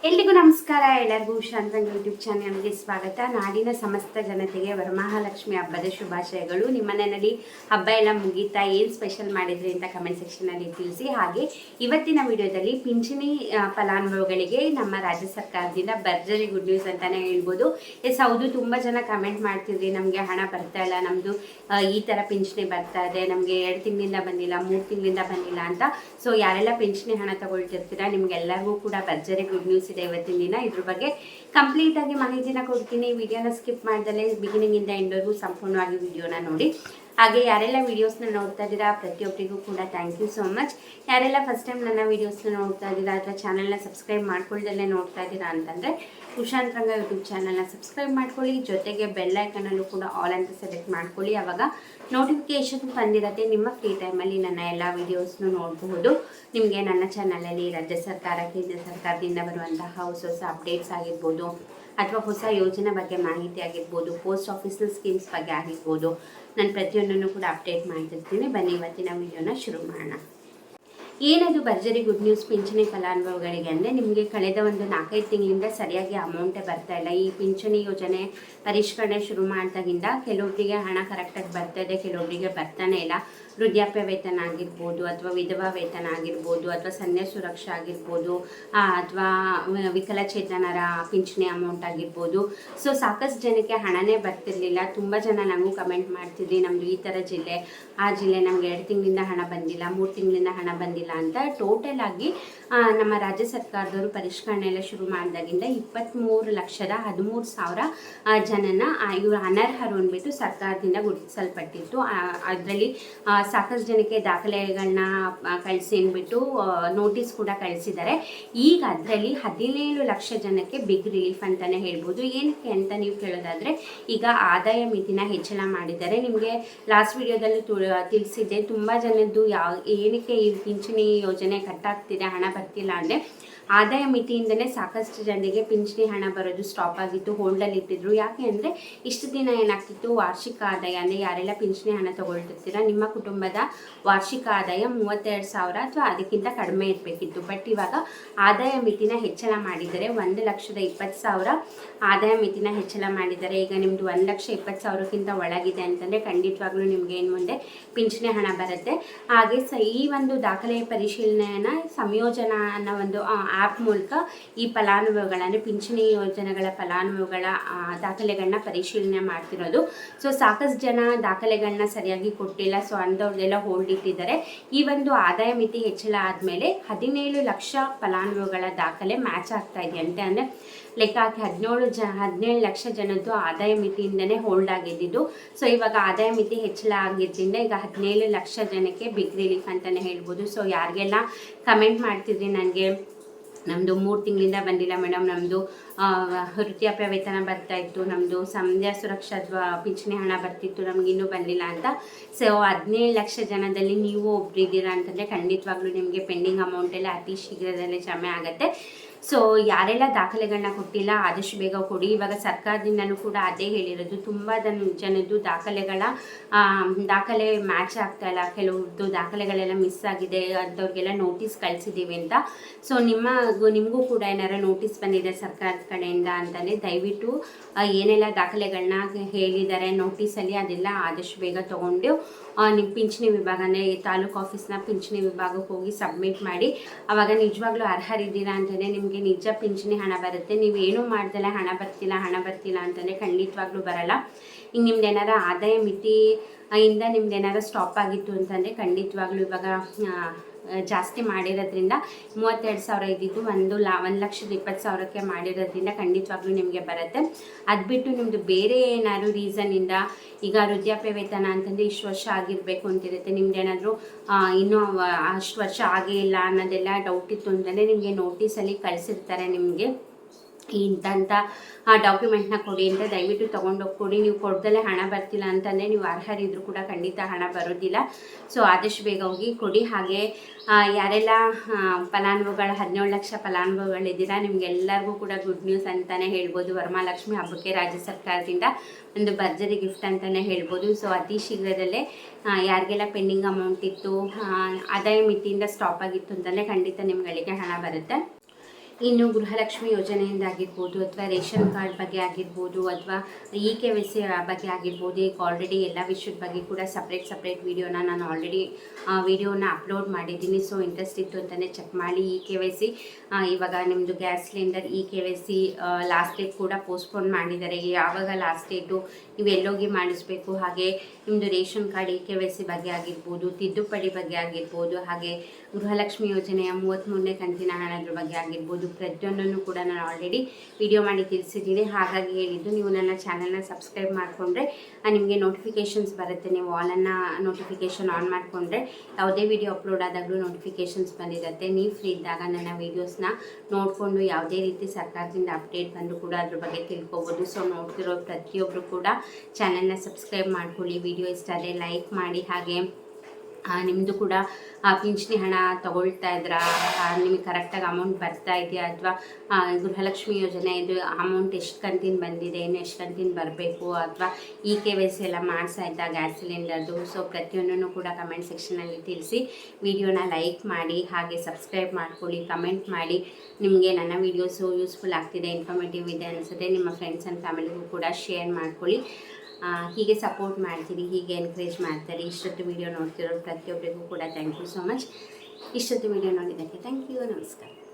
ಎಲ್ರಿಗೂ ನಮಸ್ಕಾರ. ಎಲ್ಲರಿಗೂ ಶಾಂತಂಗ್ ಯೂಟ್ಯೂಬ್ ಚಾನಲ್ಗೆ ಸ್ವಾಗತ. ನಾಡಿನ ಸಮಸ್ತ ಜನತೆಗೆ ವರಮಹಾಲಕ್ಷ್ಮಿ ಹಬ್ಬದ ಶುಭಾಶಯಗಳು. ನಿಮ್ಮ ಮನೆಯಲ್ಲಿ ಹಬ್ಬ ಎಲ್ಲ ಮುಗೀತಾ, ಏನು ಸ್ಪೆಷಲ್ ಮಾಡಿದ್ರಿ ಅಂತ ಕಮೆಂಟ್ ಸೆಕ್ಷನಲ್ಲಿ ತಿಳಿಸಿ. ಹಾಗೆ ಇವತ್ತಿನ ವಿಡಿಯೋದಲ್ಲಿ ಪಿಂಚಣಿ ಫಲಾನುಭವಿಗಳಿಗೆ ನಮ್ಮ ರಾಜ್ಯ ಸರ್ಕಾರದಿಂದ ಭರ್ಜರಿ ಗುಡ್ ನ್ಯೂಸ್ ಅಂತಾನೆ ಹೇಳ್ಬೋದು. ಎಸ್ ಹೌದು, ತುಂಬ ಜನ ಕಮೆಂಟ್ ಮಾಡ್ತಿದ್ರಿ, ನಮಗೆ ಹಣ ಬರ್ತಾ ಇಲ್ಲ, ನಮ್ಮದು ಈ ಥರ ಪಿಂಚಣಿ ಬರ್ತಾ ಇದೆ, ನಮಗೆ 2 ತಿಂಗಳಿಂದ ಬಂದಿಲ್ಲ, 3 ತಿಂಗಳಿಂದ ಬಂದಿಲ್ಲ ಅಂತ. ಸೊ ಯಾರೆಲ್ಲ ಪಿಂಚಣಿ ಹಣ ತಗೊಳ್ತಿರ್ತೀರಾ, ನಿಮ್ಗೆಲ್ಲರಿಗೂ ಕೂಡ ಭರ್ಜರಿ ಗುಡ್ ನ್ಯೂಸ್ ಇದೆ ಇವತ್ತಿನ ದಿನ. ಇದ್ರ ಬಗ್ಗೆ ಕಂಪ್ಲೀಟ್ ಆಗಿ ಮಾಹಿತಿನ ಕೊಡ್ತೀನಿ. ವಿಡಿಯೋನ ಸ್ಕಿಪ್ ಮಾಡ್ದಲೇ ಬಿಗಿನಿಂಗ್ ಇಂದ ಎಂಡ್ವರೆಗೂ ಸಂಪೂರ್ಣವಾಗಿ ವಿಡಿಯೋನ ನೋಡಿ. ಹಾಗೆ ಯಾರೆಲ್ಲ ವೀಡಿಯೋಸ್ನ ನೋಡ್ತಾ ಇದ್ದೀರಾ ಪ್ರತಿಯೊಬ್ಬರಿಗೂ ಕೂಡ ಥ್ಯಾಂಕ್ ಯು ಸೋ ಮಚ್. ಯಾರೆಲ್ಲ ಫಸ್ಟ್ ಟೈಮ್ ನನ್ನ ವೀಡಿಯೋಸ್ನ ನೋಡ್ತಾ ಇದ್ದೀರಾ ಅಥವಾ ಚಾನಲ್ನ ಸಬ್ಸ್ಕ್ರೈಬ್ ಮಾಡ್ಕೊಳ್ದಲ್ಲೇ ನೋಡ್ತಾ ಇದ್ದೀರಾ ಅಂತಂದರೆ ಉಶಾಂತ್ ರಂಗ ಯೂಟ್ಯೂಬ್ ಚಾನಲ್ನ ಸಬ್ಸ್ಕ್ರೈಬ್ ಮಾಡ್ಕೊಳ್ಳಿ. ಜೊತೆಗೆ ಬೆಲ್ ಐಕನಲ್ಲೂ ಕೂಡ ಆಲ್ ಅಂತ ಸೆಲೆಕ್ಟ್ ಮಾಡ್ಕೊಳ್ಳಿ. ಆವಾಗ ನೋಟಿಫಿಕೇಶನ್ ಬಂದಿರುತ್ತೆ. ನಿಮ್ಮ ಫ್ರೀ ಟೈಮಲ್ಲಿ ನನ್ನ ಎಲ್ಲ ವೀಡಿಯೋಸ್ನು ನೋಡಬಹುದು. ನಿಮಗೆ ನನ್ನ ಚಾನಲಲ್ಲಿ ರಾಜ್ಯ ಸರ್ಕಾರ, ಕೇಂದ್ರ ಸರ್ಕಾರದಿಂದ ಬರುವಂತಹ ಹೊಸ ಅಪ್ಡೇಟ್ಸ್ ಆಗಿರ್ಬೋದು, ಅಥವಾ ಹೊಸ ಯೋಜನೆ ಬಗ್ಗೆ ಮಾಹಿತಿ ಆಗಿರ್ಬೋದು, ಪೋಸ್ಟ್ ಆಫೀಸ್ನ ಸ್ಕೀಮ್ಸ್ ಬಗ್ಗೆ ಆಗಿರ್ಬೋದು, ನಾನು ಪ್ರತಿಯೊಂದನ್ನು ಕೂಡ ಅಪ್ಡೇಟ್ ಮಾಡ್ತಿರ್ತೀನಿ. ಬನ್ನಿ ಇವತ್ತಿನ ವಿಡಿಯೋನ ಶುರು ಮಾಡೋಣ. ಏನದು ಭರ್ಜರಿ ಗುಡ್ ನ್ಯೂಸ್ ಪಿಂಚಣಿ ಫಲಾನುಭವಿಗಳಿಗೆ ಅಂದರೆ, ನಿಮಗೆ ಕಳೆದ ಒಂದು 4-5 ತಿಂಗಳಿಂದ ಸರಿಯಾಗಿ ಅಮೌಂಟೇ ಬರ್ತಾ ಇಲ್ಲ. ಈ ಪಿಂಚಣಿ ಯೋಜನೆ ಪರಿಷ್ಕರಣೆ ಶುರು ಮಾಡಿದಾಗಿಂದ ಕೆಲವೊಬ್ಬರಿಗೆ ಹಣ ಕರೆಕ್ಟಾಗಿ ಬರ್ತಾ ಇದೆ, ಕೆಲವೊಬ್ಬರಿಗೆ ಬರ್ತಾನೆ ಇಲ್ಲ. ವೃದ್ಧಾಪ್ಯ ವೇತನ ಆಗಿರ್ಬೋದು, ಅಥವಾ ವಿಧವಾ ವೇತನ ಆಗಿರ್ಬೋದು, ಅಥವಾ ಸನ್ಯ ಸುರಕ್ಷಾ ಆಗಿರ್ಬೋದು, ಅಥವಾ ವಿಕಲಚೇತನರ ಪಿಂಚಣಿ ಅಮೌಂಟ್ ಆಗಿರ್ಬೋದು. ಸೊ ಸಾಕಷ್ಟು ಜನಕ್ಕೆ ಹಣನೇ ಬರ್ತಿರ್ಲಿಲ್ಲ. ತುಂಬ ಜನ ನನಗೂ ಕಮೆಂಟ್ ಮಾಡ್ತಿದ್ವಿ, ನಮ್ಮದು ಈ ಥರ ಜಿಲ್ಲೆ, ಆ ಜಿಲ್ಲೆ, ನಮಗೆ 2 ತಿಂಗಳಿಂದ ಹಣ ಬಂದಿಲ್ಲ, 3 ತಿಂಗಳಿಂದ ಹಣ ಬಂದಿಲ್ಲ ಅಂತ. ಟೋಟಲ್ ಆಗಿ ನಮ್ಮ ರಾಜ್ಯ ಸರ್ಕಾರದವರು ಪರಿಷ್ಕರಣೆ ಎಲ್ಲ ಶುರು ಮಾಡಿದಾಗಿಂದ 23,13,000 ಜನನ ಇವರು ಅನರ್ಹರು ಅಂದ್ಬಿಟ್ಟು ಸರ್ಕಾರದಿಂದ ಗುರುತಿಸಲ್ಪಟ್ಟಿತ್ತು. ಅದರಲ್ಲಿ ಸಾಕಷ್ಟು ಜನಕ್ಕೆ ದಾಖಲೆಗಳನ್ನ ಕಳಿಸಿ ಅಂದ್ಬಿಟ್ಟು ನೋಟಿಸ್ ಕೂಡ ಕಳಿಸಿದ್ದಾರೆ. ಈಗ ಅದರಲ್ಲಿ 17 ಲಕ್ಷ ಜನಕ್ಕೆ ಬಿಗ್ ರಿಲೀಫ್ ಅಂತಲೇ ಹೇಳ್ಬೋದು. ಏನಕ್ಕೆ ಅಂತ ನೀವು ಕೇಳೋದಾದರೆ, ಈಗ ಆದಾಯ ಮಿತಿನ ಹೆಚ್ಚಳ ಮಾಡಿದ್ದಾರೆ. ನಿಮಗೆ ಲಾಸ್ಟ್ ವಿಡಿಯೋದಲ್ಲೂ ತಿಳಿಸಿದ್ದೆ, ತುಂಬ ಜನದ್ದು ಏನಕ್ಕೆ ಈ ಪಿಂಚಣಿ ಯೋಜನೆ ಕಟ್ಟಾಗ್ತಿದೆ, ಹಣ ಬರ್ತಿಲ್ಲ ಅಂದರೆ ಆದಾಯ ಮಿತಿಯಿಂದಲೇ ಸಾಕಷ್ಟು ಜನರಿಗೆ ಪಿಂಚಣಿ ಹಣ ಬರೋದು ಸ್ಟಾಪ್ ಆಗಿತ್ತು, ಹೋಲ್ಡಲ್ಲಿ ಇಟ್ಟಿದ್ರು. ಯಾಕೆ ಅಂದರೆ ಇಷ್ಟು ದಿನ ಏನಾಗ್ತಿತ್ತು, ವಾರ್ಷಿಕ ಆದಾಯ ಅಂದರೆ ಯಾರೆಲ್ಲ ಪಿಂಚಣಿ ಹಣ ತೊಗೊಳ್ತಿರ್ತೀರ, ನಿಮ್ಮ ಕುಟುಂಬದ ವಾರ್ಷಿಕ ಆದಾಯ 32,000 ಅಥವಾ ಅದಕ್ಕಿಂತ ಕಡಿಮೆ ಇರಬೇಕಿತ್ತು. ಬಟ್ ಇವಾಗ ಆದಾಯ ಮಿತಿನ ಹೆಚ್ಚಳ ಮಾಡಿದ್ದಾರೆ. 1,20,000 ಆದಾಯ ಮಿತಿನ ಹೆಚ್ಚಳ ಮಾಡಿದ್ದಾರೆ. ಈಗ ನಿಮ್ಮದು 1,20,000ಕ್ಕಿಂತ ಒಳಗಿದೆ ಅಂತಂದರೆ ಖಂಡಿತವಾಗ್ಲೂ ನಿಮಗೆ ಏನು ಮುಂದೆ ಪಿಂಚಣಿ ಹಣ ಬರುತ್ತೆ. ಹಾಗೆ ಈ ಒಂದು ದಾಖಲೆಯ ಪರಿಶೀಲನೆಯನ್ನು ಸಂಯೋಜನಾ ಅನ್ನೋ ಒಂದು ಆ್ಯಪ್ ಮೂಲಕ ಈ ಫಲಾನುಭವಿಗಳ ಅಂದರೆ ಪಿಂಚಣಿ ಯೋಜನೆಗಳ ಫಲಾನುಭವಿಗಳ ದಾಖಲೆಗಳನ್ನ ಪರಿಶೀಲನೆ ಮಾಡ್ತಿರೋದು. ಸೊ ಸಾಕಷ್ಟು ಜನ ದಾಖಲೆಗಳನ್ನ ಸರಿಯಾಗಿ ಕೊಟ್ಟಿಲ್ಲ. ಸೊ ಅಂಥವ್ರದ್ದೆಲ್ಲ ಹೋಲ್ಡ್ ಇಟ್ಟಿದ್ದಾರೆ. ಈ ಒಂದು ಆದಾಯ ಮಿತಿ ಹೆಚ್ಚಳ ಆದಮೇಲೆ 17 ಲಕ್ಷ ಫಲಾನುಭವಿಗಳ ದಾಖಲೆ ಮ್ಯಾಚ್ ಆಗ್ತಾ ಇದೆಯಂತೆ. ಅಂದರೆ ಲೆಕ್ಕ ಹಾಕಿ 17 ಲಕ್ಷ ಜನದ್ದು ಆದಾಯ ಮಿತಿಯಿಂದನೇ ಹೋಲ್ಡ್ ಆಗಿದ್ದು. ಸೊ ಇವಾಗ ಆದಾಯ ಮಿತಿ ಹೆಚ್ಚಳ ಆಗಿದ್ದರಿಂದ ಈಗ 17 ಲಕ್ಷ ಜನಕ್ಕೆ ಬಿಗ್ ರಿಲೀಫ್ ಅಂತಲೇ ಹೇಳ್ಬೋದು. ಸೊ ಯಾರಿಗೆಲ್ಲ ಕಮೆಂಟ್ ಮಾಡ್ತಿದ್ರಿ, ನನಗೆ ನಮ್ಮದು 3 ತಿಂಗಳಿಂದ ಬಂದಿಲ್ಲ ಮೇಡಮ್, ನಮ್ಮದು ವೃದ್ಧಾಪ್ಯ ವೇತನ ಬರ್ತಾಯಿತ್ತು, ನಮ್ಮದು ಸಂಧ್ಯಾ ಸುರಕ್ಷಾ ಪಿಂಚಣಿ ಹಣ ಬರ್ತಿತ್ತು, ನಮ್ಗೆ ಇನ್ನೂ ಬಂದಿಲ್ಲ ಅಂತ. ಸೊ 17 ಲಕ್ಷ ಜನದಲ್ಲಿ ನೀವು ಒಬ್ಬರಿದ್ದೀರಾ ಅಂತಂದರೆ ಖಂಡಿತವಾಗ್ಲೂ ನಿಮಗೆ ಪೆಂಡಿಂಗ್ ಅಮೌಂಟೆಲ್ಲ ಅತಿ ಶೀಘ್ರದಲ್ಲೇ ಜಮೆ ಆಗುತ್ತೆ. ಸೊ ಯಾರೆಲ್ಲ ದಾಖಲೆಗಳನ್ನ ಕೊಟ್ಟಿಲ್ಲ ಆದಷ್ಟು ಬೇಗ ಕೊಡಿ. ಇವಾಗ ಸರ್ಕಾರದಿಂದನೂ ಕೂಡ ಅದೇ ಹೇಳಿರೋದು, ತುಂಬ ಜನದ್ದು ದಾಖಲೆ ಮ್ಯಾಚ್ ಆಗ್ತಾ ಇಲ್ಲ, ಕೆಲವ್ರದ್ದು ದಾಖಲೆಗಳೆಲ್ಲ ಮಿಸ್ ಆಗಿದೆ, ಅಂಥವ್ರಿಗೆಲ್ಲ ನೋಟಿಸ್ ಕಳಿಸಿದ್ದೀವಿ ಅಂತ. ಸೊ ನಿಮಗೂ ಕೂಡ ಏನಾರು ನೋಟಿಸ್ ಬಂದಿದೆ ಸರ್ಕಾರದ ಕಡೆಯಿಂದ ಅಂತಂದರೆ ದಯವಿಟ್ಟು ಏನೆಲ್ಲ ದಾಖಲೆಗಳನ್ನ ಹೇಳಿದ್ದಾರೆ ನೋಟಿಸಲ್ಲಿ ಅದೆಲ್ಲ ಆದಷ್ಟು ಬೇಗ ತೊಗೊಂಡು ನಿಮ್ಮ ಪಿಂಚಣಿ ವಿಭಾಗ ಅಂದರೆ ತಾಲೂಕು ಆಫೀಸ್ನ ಪಿಂಚಣಿ ವಿಭಾಗಕ್ಕೆ ಹೋಗಿ ಸಬ್ಮಿಟ್ ಮಾಡಿ. ಆವಾಗ ನಿಜವಾಗ್ಲೂ ಅರ್ಹರಿದ್ದೀರಾ ಅಂತಂದರೆ ನಿಮಗೆ ನಿಜ ಪಿಂಚಣಿ ಹಣ ಬರುತ್ತೆ. ನೀವು ಏನೂ ಮಾಡ್ದಲೇ ಹಣ ಬರ್ತಿಲ್ಲ ಅಂತಂದರೆ ಖಂಡಿತವಾಗ್ಲೂ ಬರಲ್ಲ. ಈಗ ನಿಮ್ದು ಏನಾರ ಆದಾಯ ಮಿತಿ ಇಂದ ನಿಮ್ದು ಏನಾರು ಸ್ಟಾಪ್ ಆಗಿತ್ತು ಅಂತಂದರೆ ಖಂಡಿತವಾಗ್ಲೂ ಇವಾಗ ಜಾಸ್ತಿ ಮಾಡಿರೋದ್ರಿಂದ 32,000 ಇದ್ದಿದ್ದು 1,20,000ಕ್ಕೆ ಮಾಡಿರೋದ್ರಿಂದ ಖಂಡಿತವಾಗ್ಲೂ ನಿಮಗೆ ಬರುತ್ತೆ. ಅದು ಬಿಟ್ಟು ನಿಮ್ಮದು ಬೇರೆ ಏನಾದ್ರು ರೀಸನ್ನಿಂದ, ಈಗ ವೃದ್ಧಾಪ್ಯ ವೇತನ ಅಂತಂದರೆ ಇಷ್ಟು ವರ್ಷ ಆಗಿರಬೇಕು ಅಂತಿರುತ್ತೆ, ನಿಮ್ದು ಏನಾದರೂ ಇನ್ನೂ ಅಷ್ಟು ವರ್ಷ ಆಗೇ ಇಲ್ಲ ಅನ್ನೋದೆಲ್ಲ ಡೌಟ್ ಇತ್ತು ಅಂತಂದರೆ ನಿಮಗೆ ನೋಟಿಸಲ್ಲಿ ಕಳಿಸಿರ್ತಾರೆ. ನಿಮಗೆ ಇಂಥ ಡಾಕ್ಯುಮೆಂಟ್ನ ಕೊಡಿ ಅಂತ ದಯವಿಟ್ಟು ತೊಗೊಂಡೋಗಿ ಕೊಡಿ. ನೀವು ಕೊಡ್ದಲ್ಲೇ ಹಣ ಬರ್ತಿಲ್ಲ ಅಂತಂದರೆ ನೀವು ಅರ್ಹರಿದ್ದರೂ ಕೂಡ ಖಂಡಿತ ಹಣ ಬರೋದಿಲ್ಲ. ಸೊ ಆದಷ್ಟು ಬೇಗ ಹೋಗಿ ಕೊಡಿ. ಹಾಗೆ ಯಾರೆಲ್ಲ ಫಲಾನುಭವಿಗಳು 17 ಲಕ್ಷ ಫಲಾನುಭವಿಗಳಿದ್ದೀರಾ, ನಿಮಗೆಲ್ಲರಿಗೂ ಕೂಡ ಗುಡ್ ನ್ಯೂಸ್ ಅಂತಲೇ ಹೇಳ್ಬೋದು. ವರಮಹಾಲಕ್ಷ್ಮಿ ಹಬ್ಬಕ್ಕೆ ರಾಜ್ಯ ಸರ್ಕಾರದಿಂದ ಒಂದು ಭರ್ಜರಿ ಗಿಫ್ಟ್ ಅಂತಲೇ ಹೇಳ್ಬೋದು. ಸೊ ಅತಿ ಶೀಘ್ರದಲ್ಲೇ ಯಾರಿಗೆಲ್ಲ ಪೆಂಡಿಂಗ್ ಅಮೌಂಟ್ ಇತ್ತು, ಆದಾಯ ಮಿತಿಯಿಂದ ಸ್ಟಾಪ್ ಆಗಿತ್ತು ಅಂತಲೇ ಖಂಡಿತ ನಿಮ್ಗಳಿಗೆ ಹಣ ಬರುತ್ತೆ. ಇನ್ನು ಗೃಹಲಕ್ಷ್ಮಿ ಯೋಜನೆಯಿಂದ ಆಗಿರ್ಬೋದು ಅಥವಾ ರೇಷನ್ ಕಾರ್ಡ್ ಬಗ್ಗೆ ಆಗಿರ್ಬೋದು ಅಥವಾ KYC ಬಗ್ಗೆ ಆಗಿರ್ಬೋದು, ಈಗ ಆಲ್ರೆಡಿ ಎಲ್ಲ ವಿಷಯದ ಬಗ್ಗೆ ಕೂಡ ಸಪ್ರೇಟ್ ವೀಡಿಯೋನ ನಾನು ಆಲ್ರೆಡಿ ವಿಡಿಯೋನ ಅಪ್ಲೋಡ್ ಮಾಡಿದ್ದೀನಿ. ಸೊ ಇಂಟ್ರೆಸ್ಟ್ ಇತ್ತು ಅಂತಲೇ ಚೆಕ್ ಮಾಡಿ. KYC ಇವಾಗ ನಿಮ್ಮದು gas cylinder KYC last date ಕೂಡ ಪೋಸ್ಟ್ಪೋನ್ ಮಾಡಿದ್ದಾರೆ. ಯಾವಾಗ ಲಾಸ್ಟ್ ಡೇಟು ನೀವು ಎಲ್ಲೋಗಿ ಮಾಡಿಸ್ಬೇಕು, ಹಾಗೆ ನಿಮ್ಮದು ರೇಷನ್ ಕಾರ್ಡ್ KYC ಬಗ್ಗೆ ಆಗಿರ್ಬೋದು, ತಿದ್ದುಪಡಿ ಬಗ್ಗೆ ಆಗಿರ್ಬೋದು, ಹಾಗೆ ಗೃಹಲಕ್ಷ್ಮಿ ಯೋಜನೆಯ 33ನೇ ಕಂತಿನ ಹಣದ ಬಗ್ಗೆ ಆಗಿರ್ಬೋದು, ಪ್ರತಿಯೊಂದನ್ನು ಕೂಡ ನಾನು ಆಲ್ರೆಡಿ ವಿಡಿಯೋ ಮಾಡಿ ತಿಳಿಸಿದ್ದೀನಿ. ಹಾಗಾಗಿ ಹೇಳಿದ್ದು, ನೀವು ನನ್ನ ಚಾನಲ್ನ ಸಬ್ಸ್ಕ್ರೈಬ್ ಮಾಡಿಕೊಂಡ್ರೆ ನಿಮಗೆ ನೋಟಿಫಿಕೇಷನ್ಸ್ ಬರುತ್ತೆ. ನೀವು ಆಲನ್ನು ನೋಟಿಫಿಕೇಷನ್ ಆನ್ ಮಾಡಿಕೊಂಡ್ರೆ ಯಾವುದೇ ವಿಡಿಯೋ ಅಪ್ಲೋಡ್ ಆದಾಗಲೂ ನೋಟಿಫಿಕೇಷನ್ಸ್ ಬಂದಿರುತ್ತೆ. ನೀವು ಫ್ರೀ ಇದ್ದಾಗ ನನ್ನ ವೀಡಿಯೋಸ್ನ ನೋಡಿಕೊಂಡು ಯಾವುದೇ ರೀತಿ ಸರ್ಕಾರದಿಂದ ಅಪ್ಡೇಟ್ ಬಂದರೂ ಕೂಡ ಅದ್ರ ಬಗ್ಗೆ ತಿಳ್ಕೊಬೋದು. ಸೊ ನೋಡ್ತಿರೋ ಪ್ರತಿಯೊಬ್ಬರು ಕೂಡ ಚಾನಲ್ನ ಸಬ್ಸ್ಕ್ರೈಬ್ ಮಾಡ್ಕೊಳ್ಳಿ. ವಿಡಿಯೋ ಇಷ್ಟ ಆದರೆ ಲೈಕ್ ಮಾಡಿ. ಹಾಗೆ ನಿಮ್ಮದು ಕೂಡ ಪಿಂಚಣಿ ಹಣ ತಗೊಳ್ತಾ ಇದ್ರಾ, ನಿಮಗೆ ಕರೆಕ್ಟಾಗಿ ಅಮೌಂಟ್ ಬರ್ತಾ ಇದೆಯಾ, ಅಥವಾ ಗೃಹಲಕ್ಷ್ಮಿ ಯೋಜನೆ ಇದು ಅಮೌಂಟ್ ಎಷ್ಟು ಕಂತಿನ ಬಂದಿದೆ, ಇನ್ನು ಎಷ್ಟು ಕಂತಿನ ಬರಬೇಕು, ಅಥವಾ KYC ಎಲ್ಲ ಮಾಡಿಸಾಯ್ತಾ ಗ್ಯಾಸ್ ಸಿಲಿಂಡರ್ದು. ಸೊ ಪ್ರತಿಯೊಂದನ್ನು ಕೂಡ ಕಮೆಂಟ್ ಸೆಕ್ಷನಲ್ಲಿ ತಿಳಿಸಿ. ವಿಡಿಯೋನ ಲೈಕ್ ಮಾಡಿ, ಹಾಗೆ ಸಬ್ಸ್ಕ್ರೈಬ್ ಮಾಡ್ಕೊಳ್ಳಿ, ಕಮೆಂಟ್ ಮಾಡಿ. ನಿಮಗೆ ನನ್ನ ವೀಡಿಯೋಸು ಯೂಸ್ಫುಲ್ ಆಗ್ತಿದೆ, ಇನ್ಫಾರ್ಮೇಟಿವ್ ಇದೆ ಅನಿಸುತ್ತೆ, ನಿಮ್ಮ ಫ್ರೆಂಡ್ಸ್ ಆ್ಯಂಡ್ ಫ್ಯಾಮಿಲಿಗೂ ಕೂಡ ಶೇರ್ ಮಾಡ್ಕೊಳ್ಳಿ. ಹೀಗೆ ಸಪೋರ್ಟ್ ಮಾಡ್ತೀರಿ, ಹೀಗೆ ಎನ್ಕರೇಜ್ ಮಾಡ್ತಾರೆ. ಇಷ್ಟೊತ್ತು ವಿಡಿಯೋ ನೋಡ್ತಿರೋ ಪ್ರತಿಯೊಬ್ಬರಿಗೂ ಕೂಡ ಥ್ಯಾಂಕ್ ಯು ಸೋ ಮಚ್. ಇಷ್ಟೊತ್ತು ವಿಡಿಯೋ ನೋಡಿದ್ದಕ್ಕೆ ಥ್ಯಾಂಕ್ ಯು. ನಮಸ್ಕಾರ.